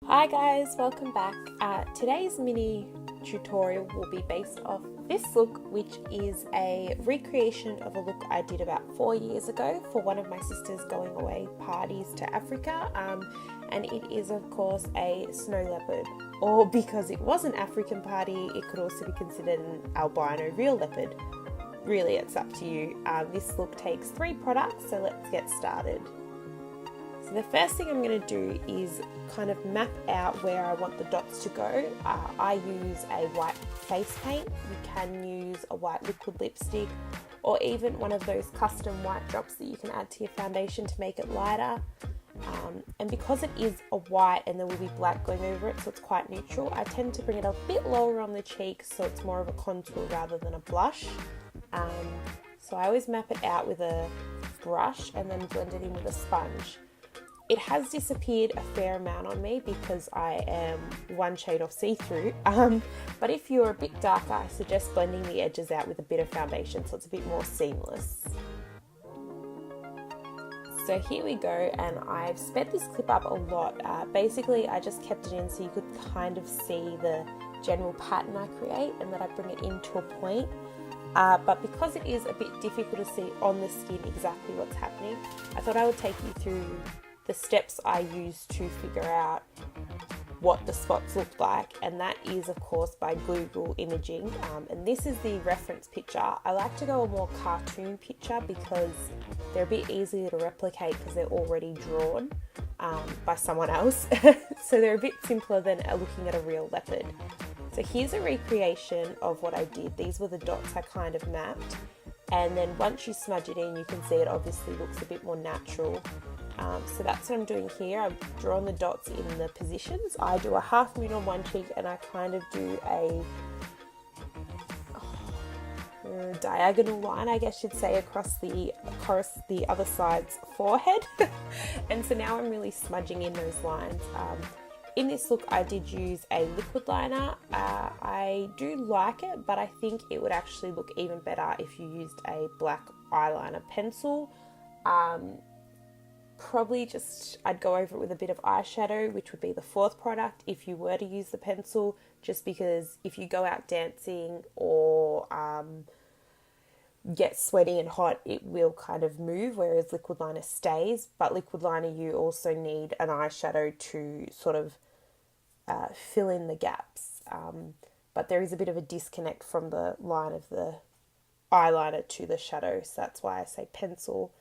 Hi guys, welcome back. Today's mini tutorial will be based off this look, which is a recreation of a look I did about 4 years ago for one of my sisters going away parties to Africa, and it is of course a snow leopard, or because it was an African party it could also be considered an albino real leopard. Really, it's up to you. This look takes 3 products, so let's get started. So the first thing I'm going to do is kind of map out where I want the dots to go. I use a white face paint. You can use a white liquid lipstick or even one of those custom white drops that you can add to your foundation to make it lighter. And because it is a white and there will be black going over it, so it's quite neutral, I tend to bring it a bit lower on the cheeks so it's more of a contour rather than a blush. So I always map it out with a brush and then blend it in with a sponge. It has disappeared a fair amount on me because I am one shade off see-through, but if you're a bit darker, I suggest blending the edges out with a bit of foundation so it's a bit more seamless. So here we go, and I've sped this clip up a lot. Basically, I just kept it in so you could kind of see the general pattern I create and that I bring it into a point. But because it is a bit difficult to see on the skin exactly what's happening, I thought I would take you through the steps I use to figure out what the spots look like, and that is of course by Google imaging, and this is the reference picture. I like to go a more cartoon picture because they're a bit easier to replicate because they're already drawn by someone else so they're a bit simpler than looking at a real leopard. So here's a recreation of what I did. These were the dots I kind of mapped, and then once you smudge it in you can see it obviously looks a bit more natural. So that's what I'm doing here. I've drawn the dots in the positions. I do a half moon on one cheek and I kind of do a diagonal line, I guess you'd say, across the other side's forehead. And so now I'm really smudging in those lines. In this look I did use a liquid liner. I do like it, but I think it would actually look even better if you used a black eyeliner pencil. Probably just I'd go over it with a bit of eyeshadow, which would be the 4th product if you were to use the pencil, just because if you go out dancing or get sweaty and hot, it will kind of move, whereas liquid liner stays. But liquid liner, you also need an eyeshadow to sort of fill in the gaps, but there is a bit of a disconnect from the line of the eyeliner to the shadow, so that's why I say pencil.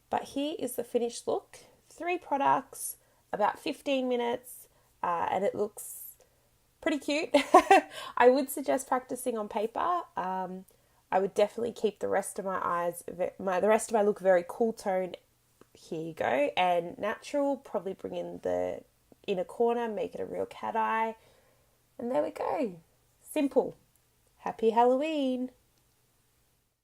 But here is the finished look. 3 products, about 15 minutes, and it looks pretty cute. I would suggest practicing on paper. I would definitely keep the rest of the rest of my look very cool tone. Here you go, and natural. Probably bring in the inner corner, make it a real cat eye, and there we go. Simple. Happy Halloween.